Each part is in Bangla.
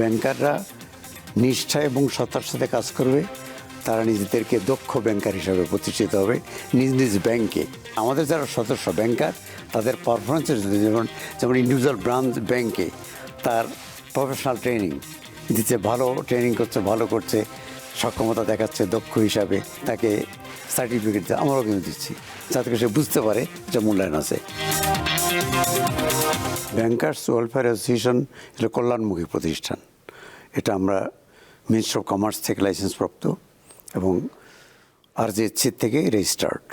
ব্যাংকাররা নিষ্ঠা এবং সততার সাথে কাজ করবে, তারা নিজেদেরকে দক্ষ ব্যাংকার হিসাবে প্রতিষ্ঠিত হবে নিজ নিজ ব্যাংকে। আমাদের যারা সদস্য ব্যাংকার তাদের পারফরমেন্সের জন্য যেমন ইন্ডিভিজুয়াল ব্রাঞ্চ ব্যাংকে তার প্রফেশনাল ট্রেনিং দিচ্ছে, ভালো ট্রেনিং করছে, ভালো করছে, সক্ষমতা দেখাচ্ছে দক্ষ হিসাবে, তাকে সার্টিফিকেট আমরাও কিন্তু দিচ্ছি যাতে করে সে বুঝতে পারে যে মূল্যায়ন আছে। ব্যাংকার্স ওয়েলফেয়ার অ্যাসোসিয়েশন এটা কল্যাণমুখী প্রতিষ্ঠান। এটা আমরা মিনিস্ট্রি অফ কমার্স থেকে লাইসেন্সপ্রাপ্ত এবং RJHC থেকে রেজিস্টার্ড,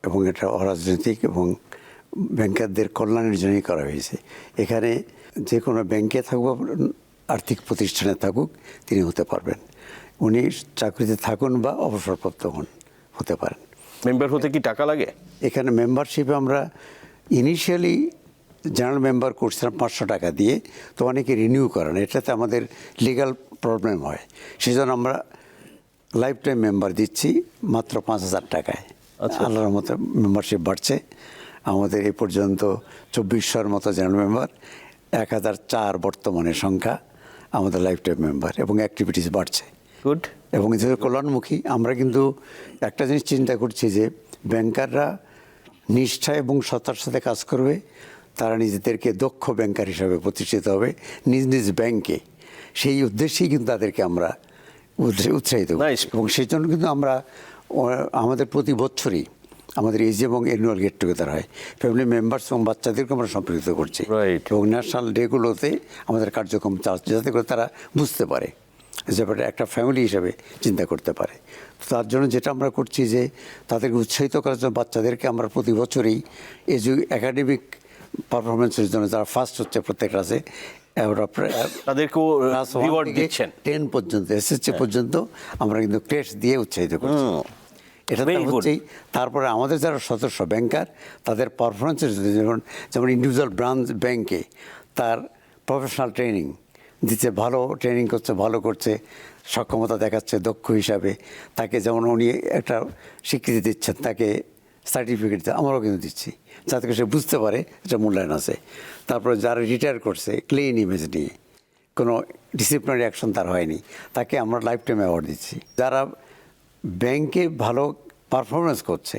এবং এটা অরাজনৈতিক এবং ব্যাংকারদের কল্যাণের জন্যই করা হয়েছে। এখানে যে কোনো ব্যাংকে থাকুক, আর্থিক প্রতিষ্ঠানে থাকুক, তিনি হতে পারবেন। উনি চাকরিতে থাকুন বা অবসরপ্রাপ্ত হতে পারেন। মেম্বার হতে কি টাকা লাগে? এখানে মেম্বারশিপে আমরা ইনিশিয়ালি জেনারেল মেম্বার করছিলাম 500 টাকা দিয়ে, তো অনেকে রিনিউ করেন, এটাতে আমাদের লিগ্যাল প্রবলেম হয়। সেজন্য আমরা লাইফ টাইম মেম্বার দিচ্ছি মাত্র 5000 টাকায়। আল্লাহর মতো মেম্বারশিপ বাড়ছে। আমাদের এই পর্যন্ত 2400-এর মতো জেনারেল মেম্বার, 1004 বর্তমানে সংখ্যা আমাদের লাইফ টাইম মেম্বার, এবং অ্যাক্টিভিটিস বাড়ছে। গুড। এবং যেহেতু কল্যাণমুখী, আমরা কিন্তু একটা জিনিস চিন্তা করছি যে ব্যাংকাররা নিষ্ঠা এবং সততার সাথে কাজ করবে, তারা নিজেদেরকে দক্ষ ব্যাংকার হিসাবে প্রতিষ্ঠিত হবে নিজ নিজ ব্যাংকে। সেই উদ্দেশ্যেই কিন্তু তাদেরকে আমরা উৎসাহিত করি। এবং সেই জন্য কিন্তু আমরা আমাদের প্রতি বছরই আমাদের এজি এবং অ্যানুয়াল গেট টুগেদার হয়, ফ্যামিলি মেম্বার্স এবং বাচ্চাদেরকে আমরা সম্পৃক্ত করছি, এবং ন্যাশনাল ডেগুলোতে আমাদের কার্যক্রম চালাচ্ছি যাতে করে তারা বুঝতে পারে, ব্যাপারটা একটা ফ্যামিলি হিসাবে চিন্তা করতে পারে। তো তার জন্য যেটা আমরা করছি যে তাদেরকে উৎসাহিত করার জন্য বাচ্চাদেরকে আমরা প্রতি বছরই একাডেমিক পারফরমেন্সের জন্য যারা ফার্স্ট হচ্ছে প্রত্যেক ক্লাসে তাদেরকেও রিওয়ার্ড দিচ্ছেন 10 পর্যন্ত, এসএসসি পর্যন্ত আমরা কিন্তু ক্রেশ দিয়ে উৎসাহিত করছি। এটা হচ্ছেই। তারপরে আমাদের যারা সদস্য ব্যাংকার তাদের পারফরমেন্সের জন্য যেমন ইন্ডিভিজুয়াল ব্রাঞ্চ ব্যাংকে তার প্রফেশনাল ট্রেনিং দিচ্ছে, ভালো ট্রেনিং করছে, ভালো করছে, সক্ষমতা দেখাচ্ছে দক্ষ হিসাবে, তাকে যেমন উনি একটা স্বীকৃতি দিচ্ছেন, তাকে সার্টিফিকেট আমরাও কিন্তু দিচ্ছি যাতে করে সে বুঝতে পারে এটা মূল্যায়ন আছে। তারপরে যারা রিটায়ার করছে ক্লিন ইমেজ নিয়ে, কোনো ডিসিপ্লিনারি অ্যাকশন তার হয়নি, তাকে আমরা লাইফ টাইম অ্যাওয়ার্ড দিচ্ছি। যারা ব্যাংকে ভালো পারফরমেন্স করছে,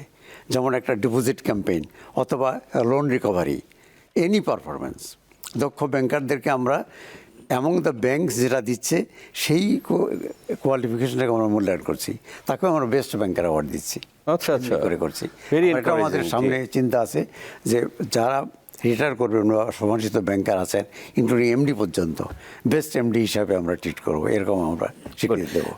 যেমন একটা ডিপোজিট ক্যাম্পেইন অথবা লোন রিকভারি, এনি পারফরমেন্স, দক্ষ ব্যাংকারদেরকে আমরা অ্যামং দ্য ব্যাংকস যেটা দিচ্ছে সেই কোয়ালিফিকেশনটাকে আমরা মূল্যায়ন করছি, তাকেও আমরা বেস্ট ব্যাংকার অ্যাওয়ার্ড দিচ্ছি। আচ্ছা আচ্ছা, করে করছি। এটা আমাদের সামনে চিন্তা আছে যে যারা রিটায়ার করবেন বা সম্মানিত ব্যাংকার আছেন, ইনক্লুডিং এমডি পর্যন্ত, বেস্ট এমডি হিসাবে আমরা ট্রিট করবো, এরকম আমরা স্বীকৃতি দেবো।